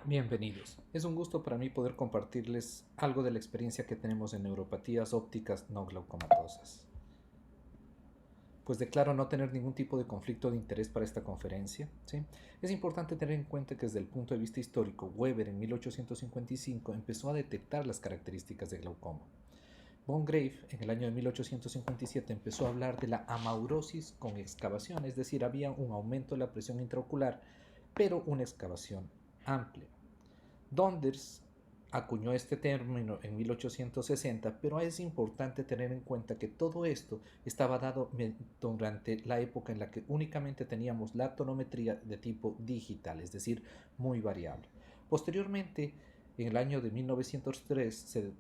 Bienvenidos. Es un gusto para mí poder compartirles algo de la experiencia que tenemos en neuropatías ópticas no glaucomatosas. Pues declaro no tener ningún tipo de conflicto de interés para esta conferencia. ¿Sí? Es importante tener en cuenta que desde el punto de vista histórico, Weber en 1855 empezó a detectar las características de glaucoma. Von Graefe en el año de 1857 empezó a hablar de la amaurosis con excavación, es decir, había un aumento de la presión intraocular, pero una excavación amplia. Donders acuñó este término en 1860, pero es importante tener en cuenta que todo esto estaba dado durante la época en la que únicamente teníamos la tonometría de tipo digital, es decir, muy variable. Posteriormente, en el año de 1903 se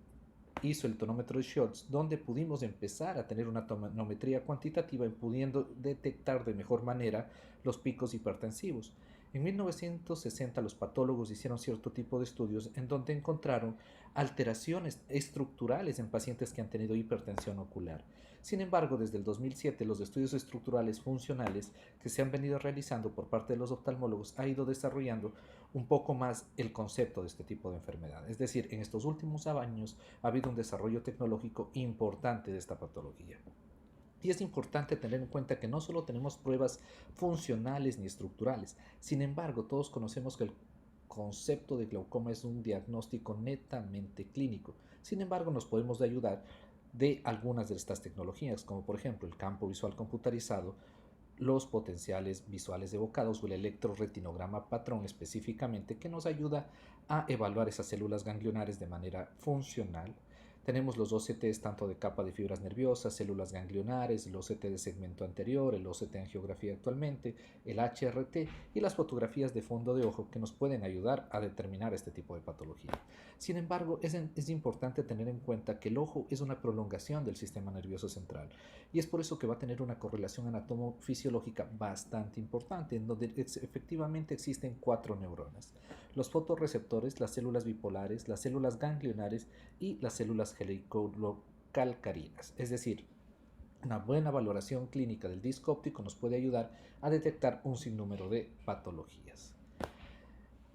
hizo el tonómetro de Schultz, donde pudimos empezar a tener una tonometría cuantitativa y pudiendo detectar de mejor manera los picos hipertensivos. En 1960 los patólogos hicieron cierto tipo de estudios en donde encontraron alteraciones estructurales en pacientes que han tenido hipertensión ocular. Sin embargo, desde el 2007 los estudios estructurales funcionales que se han venido realizando por parte de los oftalmólogos ha ido desarrollando un poco más el concepto de este tipo de enfermedad. Es decir, en estos últimos años ha habido un desarrollo tecnológico importante de esta patología. Y es importante tener en cuenta que no solo tenemos pruebas funcionales ni estructurales, sin embargo, todos conocemos que el concepto de glaucoma es un diagnóstico netamente clínico. Sin embargo, nos podemos ayudar de algunas de estas tecnologías, como por ejemplo el campo visual computarizado, los potenciales visuales evocados o el electroretinograma patrón específicamente que nos ayuda a evaluar esas células ganglionares de manera funcional. Tenemos los OCTs tanto de capa de fibras nerviosas, células ganglionares, el OCT de segmento anterior, el OCT en geografía actualmente, el HRT y las fotografías de fondo de ojo que nos pueden ayudar a determinar este tipo de patología. Sin embargo, es importante tener en cuenta que el ojo es una prolongación del sistema nervioso central y es por eso que va a tener una correlación anatomofisiológica bastante importante, en donde efectivamente existen cuatro neuronas: los fotorreceptores, las células bipolares, las células ganglionares y las células helicocalcarinas. Es decir, una buena valoración clínica del disco óptico nos puede ayudar a detectar un sinnúmero de patologías.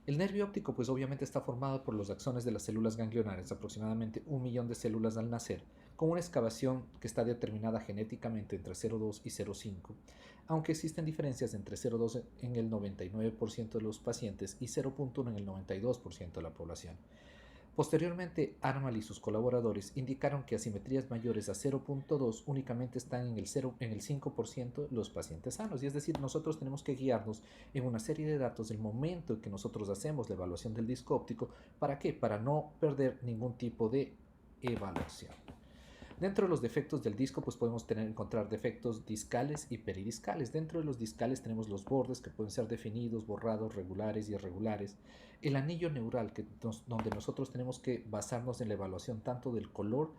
El nervio óptico pues obviamente está formado por los axones de las células ganglionares, aproximadamente 1 millón de células al nacer, con una excavación que está determinada genéticamente entre 0,2 y 0,5, aunque existen diferencias entre 0,2 en el 99% de los pacientes y 0,1 en el 92% de la población. Posteriormente, Armal y sus colaboradores indicaron que asimetrías mayores a 0,2 únicamente están en el 5% de los pacientes sanos, y es decir, nosotros tenemos que guiarnos en una serie de datos del momento en que nosotros hacemos la evaluación del disco óptico. ¿Para qué? Para no perder ningún tipo de evaluación. Dentro de los defectos del disco, pues podemos encontrar defectos discales y peridiscales. Dentro de los discales tenemos los bordes que pueden ser definidos, borrados, regulares y irregulares. El anillo neural, donde nosotros tenemos que basarnos en la evaluación tanto del color,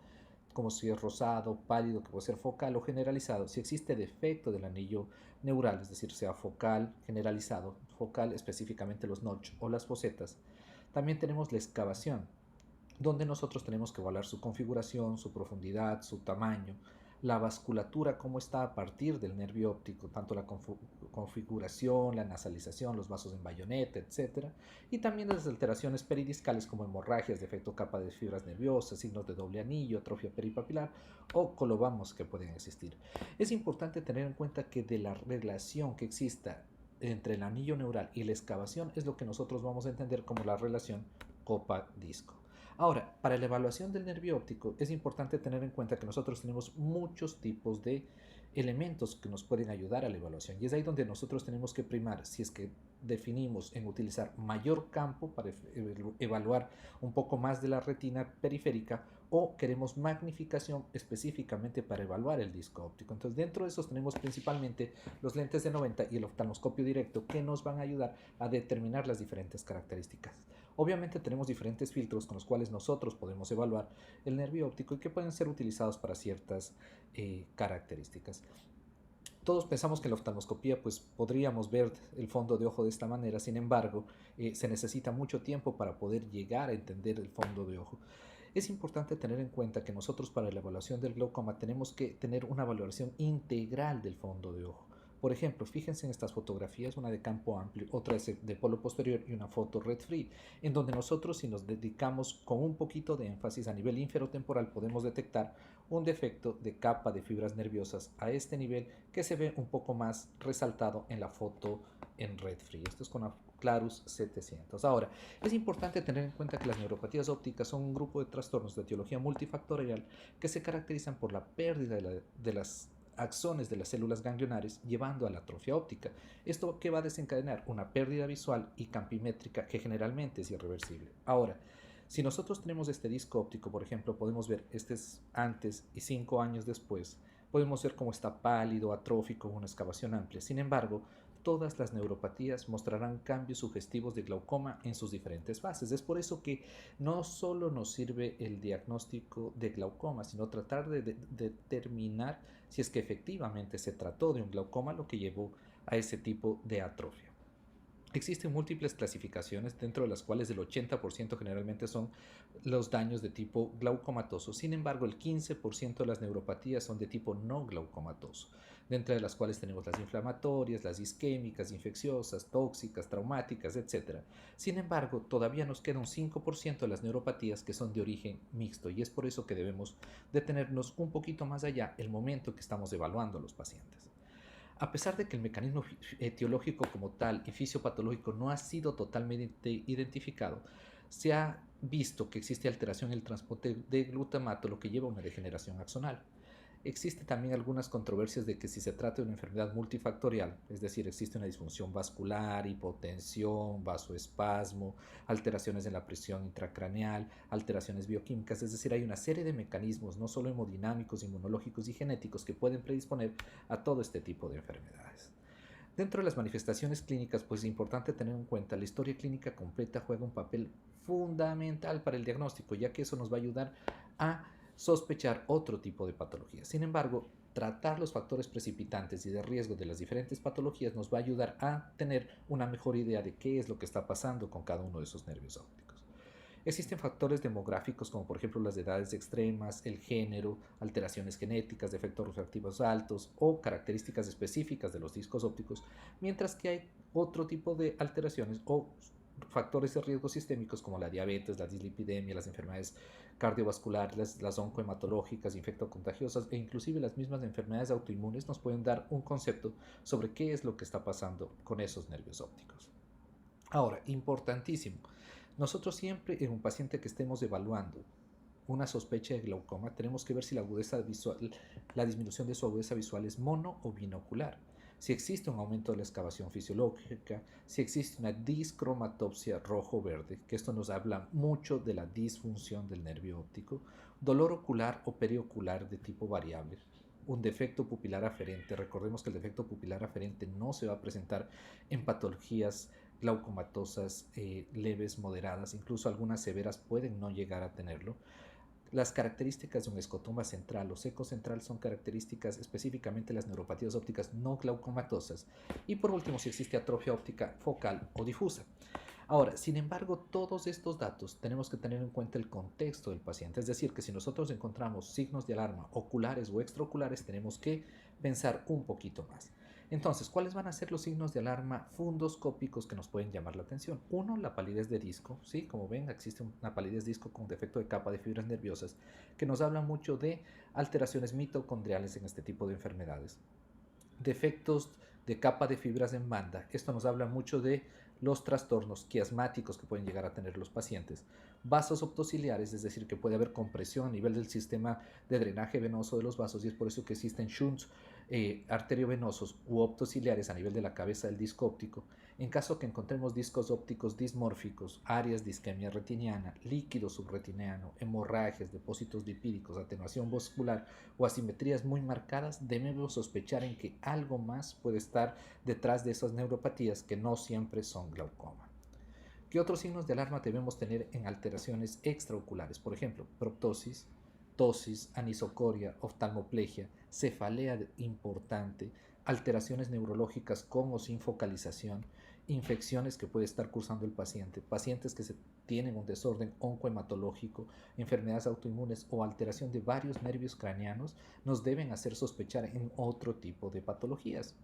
como si es rosado, pálido, que puede ser focal o generalizado. Si existe defecto del anillo neural, es decir, sea focal, generalizado, focal específicamente los notch o las fosetas. También tenemos la excavación, donde nosotros tenemos que evaluar su configuración, su profundidad, su tamaño, la vasculatura, cómo está a partir del nervio óptico, tanto la configuración, la nasalización, los vasos en bayoneta, etc. Y también las alteraciones peridiscales como hemorragias, defecto capa de fibras nerviosas, signos de doble anillo, atrofia peripapilar o colobamos que pueden existir. Es importante tener en cuenta que de la relación que exista entre el anillo neural y la excavación es lo que nosotros vamos a entender como la relación copa-disco. Ahora, para la evaluación del nervio óptico es importante tener en cuenta que nosotros tenemos muchos tipos de elementos que nos pueden ayudar a la evaluación, y es ahí donde nosotros tenemos que primar si es que definimos en utilizar mayor campo para evaluar un poco más de la retina periférica o queremos magnificación específicamente para evaluar el disco óptico. Entonces, dentro de esos tenemos principalmente los lentes de 90 y el oftalmoscopio directo, que nos van a ayudar a determinar las diferentes características. Obviamente tenemos diferentes filtros con los cuales nosotros podemos evaluar el nervio óptico y que pueden ser utilizados para ciertas características. Todos pensamos que en la oftalmoscopía pues podríamos ver el fondo de ojo de esta manera. Sin embargo, se necesita mucho tiempo para poder llegar a entender el fondo de ojo. Es importante tener en cuenta que nosotros para la evaluación del glaucoma tenemos que tener una valoración integral del fondo de ojo. Por ejemplo, fíjense en estas fotografías, una de campo amplio, otra es de polo posterior y una foto red free, en donde nosotros si nos dedicamos con un poquito de énfasis a nivel inferotemporal podemos detectar un defecto de capa de fibras nerviosas a este nivel que se ve un poco más resaltado en la foto en red free. Esto es con Clarus 700. Ahora, es importante tener en cuenta que las neuropatías ópticas son un grupo de trastornos de etiología multifactorial que se caracterizan por la pérdida de las axones de las células ganglionares llevando a la atrofia óptica. Esto que va a desencadenar una pérdida visual y campimétrica que generalmente es irreversible. Ahora, si nosotros tenemos este disco óptico, por ejemplo, podemos ver este es antes y 5 años después, podemos ver cómo está pálido, atrófico, una excavación amplia. Sin embargo, todas las neuropatías mostrarán cambios sugestivos de glaucoma en sus diferentes fases. Es por eso que no solo nos sirve el diagnóstico de glaucoma, sino tratar de determinar si es que efectivamente se trató de un glaucoma lo que llevó a ese tipo de atrofia. Existen múltiples clasificaciones, dentro de las cuales el 80% generalmente son los daños de tipo glaucomatoso. Sin embargo, el 15% de las neuropatías son de tipo no glaucomatoso, dentro de las cuales tenemos las inflamatorias, las isquémicas, infecciosas, tóxicas, traumáticas, etc. Sin embargo, todavía nos queda un 5% de las neuropatías que son de origen mixto, y es por eso que debemos detenernos un poquito más allá el momento que estamos evaluando a los pacientes. A pesar de que el mecanismo etiológico como tal y fisiopatológico no ha sido totalmente identificado, se ha visto que existe alteración en el transporte de glutamato, lo que lleva a una degeneración axonal. Existe también algunas controversias de que si se trata de una enfermedad multifactorial, es decir, existe una disfunción vascular, hipotensión, vasoespasmo, alteraciones en la presión intracraneal, alteraciones bioquímicas, es decir, hay una serie de mecanismos, no solo hemodinámicos, inmunológicos y genéticos, que pueden predisponer a todo este tipo de enfermedades. Dentro de las manifestaciones clínicas, pues es importante tener en cuenta la historia clínica completa juega un papel fundamental para el diagnóstico, ya que eso nos va a ayudar a sospechar otro tipo de patologías. Sin embargo, tratar los factores precipitantes y de riesgo de las diferentes patologías nos va a ayudar a tener una mejor idea de qué es lo que está pasando con cada uno de esos nervios ópticos. Existen factores demográficos como por ejemplo las edades extremas, el género, alteraciones genéticas, defectos refractivos altos o características específicas de los discos ópticos, mientras que hay otro tipo de alteraciones o factores de riesgo sistémicos como la diabetes, la dislipidemia, las enfermedades cardiovasculares, las oncohematológicas, infectocontagiosas e inclusive las mismas enfermedades autoinmunes nos pueden dar un concepto sobre qué es lo que está pasando con esos nervios ópticos. Ahora, importantísimo, nosotros siempre en un paciente que estemos evaluando una sospecha de glaucoma, tenemos que ver si la agudeza visual, la disminución de su agudeza visual es mono o binocular, si existe un aumento de la excavación fisiológica, si existe una discromatopsia rojo-verde, que esto nos habla mucho de la disfunción del nervio óptico, dolor ocular o periocular de tipo variable, un defecto pupilar aferente. Recordemos que el defecto pupilar aferente no se va a presentar en patologías glaucomatosas leves, moderadas, incluso algunas severas pueden no llegar a tenerlo. Las características de un escotoma central o seco central son características específicamente de las neuropatías ópticas no glaucomatosas. Y por último, si existe atrofia óptica focal o difusa. Ahora, sin embargo, todos estos datos tenemos que tener en cuenta el contexto del paciente. Es decir, que si nosotros encontramos signos de alarma oculares o extraoculares, tenemos que pensar un poquito más. Entonces, ¿cuáles van a ser los signos de alarma fundoscópicos que nos pueden llamar la atención? Uno, la palidez de disco, ¿sí? Como ven, existe una palidez disco con defecto de capa de fibras nerviosas que nos habla mucho de alteraciones mitocondriales en este tipo de enfermedades. Defectos de capa de fibras en banda, esto nos habla mucho de los trastornos quiasmáticos que pueden llegar a tener los pacientes. Vasos octociliares, es decir, que puede haber compresión a nivel del sistema de drenaje venoso de los vasos y es por eso que existen shunts arteriovenosos u optociliares a nivel de la cabeza del disco óptico. En caso que encontremos discos ópticos dismórficos, áreas de isquemia retiniana, líquido subretiniano, hemorragias, depósitos lipídicos, atenuación vascular o asimetrías muy marcadas, debemos sospechar en que algo más puede estar detrás de esas neuropatías que no siempre son glaucoma. ¿Qué otros signos de alarma debemos tener en alteraciones extraoculares? Por ejemplo, proptosis, ptosis, anisocoria, oftalmoplegia, cefalea importante, alteraciones neurológicas con o sin focalización, infecciones que puede estar cursando el paciente, pacientes que tienen un desorden oncohematológico, enfermedades autoinmunes o alteración de varios nervios craneanos nos deben hacer sospechar en otro tipo de patologías.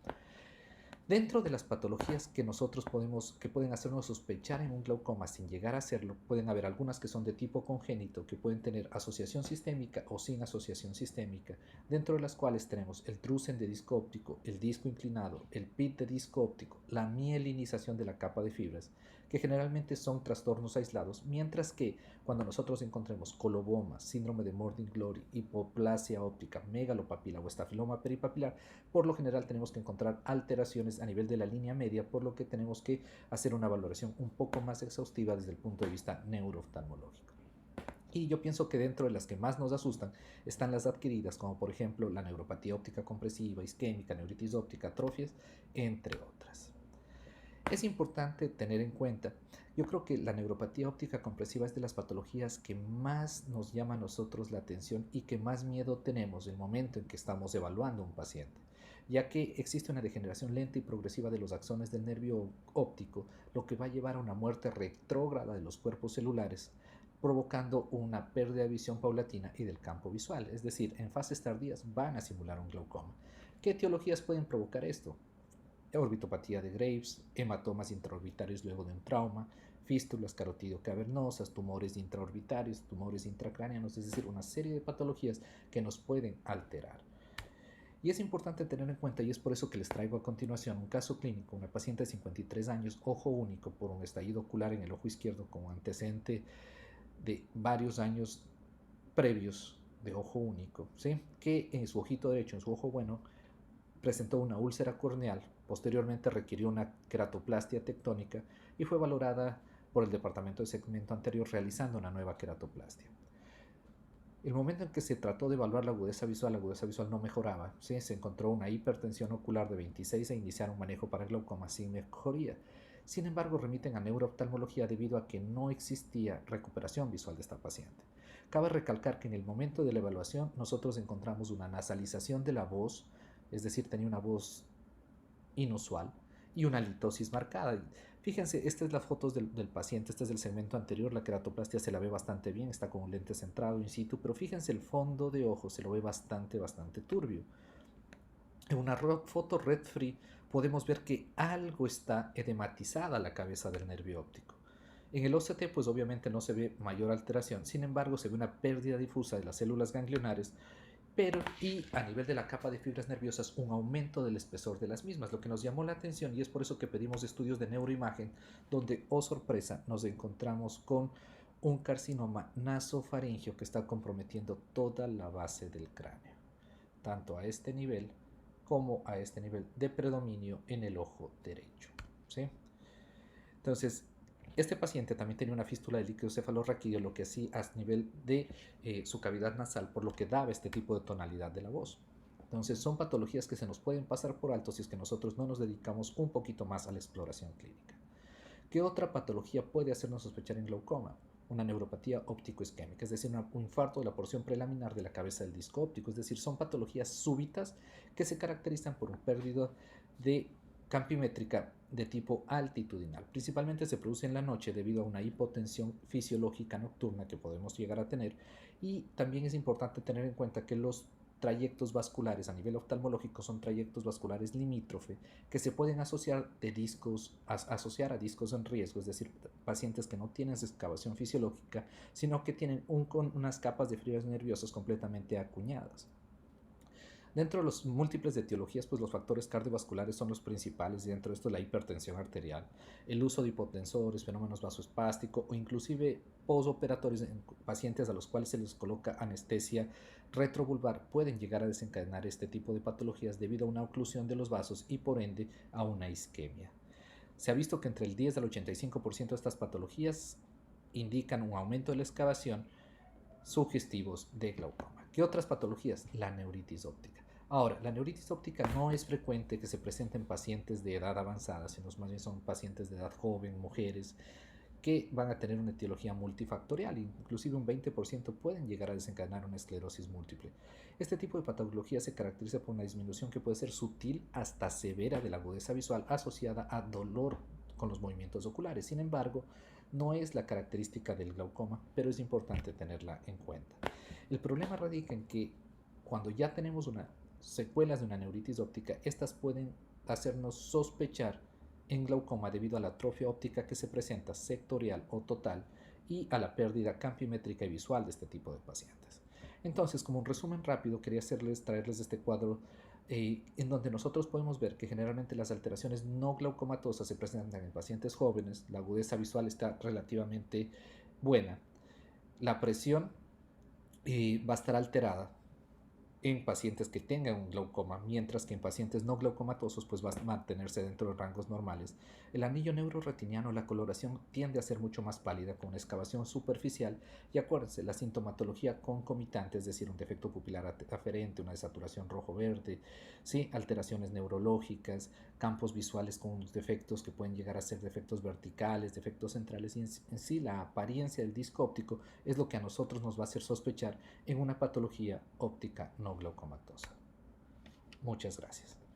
Dentro de las patologías que nosotros que pueden hacernos sospechar en un glaucoma sin llegar a hacerlo, pueden haber algunas que son de tipo congénito, que pueden tener asociación sistémica o sin asociación sistémica, dentro de las cuales tenemos el drusen de disco óptico, el disco inclinado, el pit de disco óptico, la mielinización de la capa de fibras, que generalmente son trastornos aislados, mientras que cuando nosotros encontremos coloboma, síndrome de Morning-Glory, hipoplasia óptica, megalopapila o estafiloma peripapilar, por lo general tenemos que encontrar alteraciones a nivel de la línea media, por lo que tenemos que hacer una valoración un poco más exhaustiva desde el punto de vista neurooftalmológico. Y yo pienso que dentro de las que más nos asustan están las adquiridas, como por ejemplo la neuropatía óptica compresiva, isquémica, neuritis óptica, atrofias, entre otras. Es importante tener en cuenta, yo creo que la neuropatía óptica compresiva es de las patologías que más nos llama a nosotros la atención y que más miedo tenemos en el momento en que estamos evaluando a un paciente, ya que existe una degeneración lenta y progresiva de los axones del nervio óptico, lo que va a llevar a una muerte retrógrada de los cuerpos celulares, provocando una pérdida de visión paulatina y del campo visual, es decir, en fases tardías van a simular un glaucoma. ¿Qué etiologías pueden provocar esto? Orbitopatía de Graves, hematomas intraorbitarios luego de un trauma, fístulas carotido-cavernosas, tumores intraorbitarios, tumores intracraneanos, es decir, una serie de patologías que nos pueden alterar. Y es importante tener en cuenta, y es por eso que les traigo a continuación un caso clínico, una paciente de 53 años, ojo único por un estallido ocular en el ojo izquierdo con antecedente de varios años previos de ojo único, ¿sí? Que en su ojito derecho, en su ojo bueno, presentó una úlcera corneal, posteriormente requirió una queratoplastia tectónica y fue valorada por el departamento de segmento anterior realizando una nueva queratoplastia. El momento en que se trató de evaluar la agudeza visual no mejoraba. ¿Sí? Se encontró una hipertensión ocular de 26 e iniciaron un manejo para glaucoma sin mejoría. Sin embargo, remiten a neurooftalmología debido a que no existía recuperación visual de esta paciente. Cabe recalcar que en el momento de la evaluación nosotros encontramos una nasalización de la voz, es decir, tenía una voz inusual y una litosis marcada. Fíjense, esta es la foto del paciente, este es del segmento anterior, la queratoplastia se la ve bastante bien, está con un lente centrado in situ, pero fíjense el fondo de ojo, se lo ve bastante turbio. En una foto red free podemos ver que algo está edematizada la cabeza del nervio óptico. En el OCT pues obviamente no se ve mayor alteración, sin embargo se ve una pérdida difusa de las células ganglionares, pero y a nivel de la capa de fibras nerviosas un aumento del espesor de las mismas, lo que nos llamó la atención y es por eso que pedimos estudios de neuroimagen donde, oh sorpresa, nos encontramos con un carcinoma nasofaringeo que está comprometiendo toda la base del cráneo, tanto a este nivel como a este nivel de predominio en el ojo derecho, ¿sí? Entonces, este paciente también tenía una fístula de líquido cefalorraquídeo, lo que hacía a nivel de su cavidad nasal, por lo que daba este tipo de tonalidad de la voz. Entonces, son patologías que se nos pueden pasar por alto si es que nosotros no nos dedicamos un poquito más a la exploración clínica. ¿Qué otra patología puede hacernos sospechar en glaucoma? Una neuropatía óptico-isquémica, es decir, un infarto de la porción prelaminar de la cabeza del disco óptico, es decir, son patologías súbitas que se caracterizan por un pérdida de campimétrica de tipo altitudinal. Principalmente se produce en la noche debido a una hipotensión fisiológica nocturna que podemos llegar a tener, y también es importante tener en cuenta que los trayectos vasculares a nivel oftalmológico son trayectos vasculares limítrofe que se pueden asociar asociar a discos en riesgo, es decir, pacientes que no tienen excavación fisiológica, sino que tienen unas capas de fibras nerviosas completamente acuñadas. Dentro de los múltiples de etiologías, pues los factores cardiovasculares son los principales, y dentro de esto la hipertensión arterial, el uso de hipotensores, fenómenos vasoespásticos o inclusive posoperatorios en pacientes a los cuales se les coloca anestesia retrovulvar pueden llegar a desencadenar este tipo de patologías debido a una oclusión de los vasos y por ende a una isquemia. Se ha visto que entre el 10 al 85% de estas patologías indican un aumento de la excavación sugestivos de glaucoma. ¿Qué otras patologías? La neuritis óptica. Ahora, la neuritis óptica no es frecuente que se presente en pacientes de edad avanzada, sino más bien son pacientes de edad joven, mujeres, que van a tener una etiología multifactorial, inclusive un 20% pueden llegar a desencadenar una esclerosis múltiple. Este tipo de patología se caracteriza por una disminución que puede ser sutil hasta severa de la agudeza visual asociada a dolor con los movimientos oculares. Sin embargo, no es la característica del glaucoma, pero es importante tenerla en cuenta. El problema radica en que cuando ya tenemos secuelas de una neuritis óptica, estas pueden hacernos sospechar en glaucoma debido a la atrofia óptica que se presenta sectorial o total y a la pérdida campimétrica y visual de este tipo de pacientes. Entonces, como un resumen rápido, quería traerles este cuadro en donde nosotros podemos ver que generalmente las alteraciones no glaucomatosas se presentan en pacientes jóvenes, la agudeza visual está relativamente buena, la presión va a estar alterada en pacientes que tengan un glaucoma, mientras que en pacientes no glaucomatosos pues va a mantenerse dentro de rangos normales. El anillo neuroretiniano, la coloración tiende a ser mucho más pálida con una excavación superficial y acuérdense, la sintomatología concomitante, es decir, un defecto pupilar aferente, una desaturación rojo-verde, ¿sí? Alteraciones neurológicas, campos visuales con defectos que pueden llegar a ser defectos verticales, defectos centrales y en sí la apariencia del disco óptico es lo que a nosotros nos va a hacer sospechar en una patología óptica no glaucomatosa. Muchas gracias.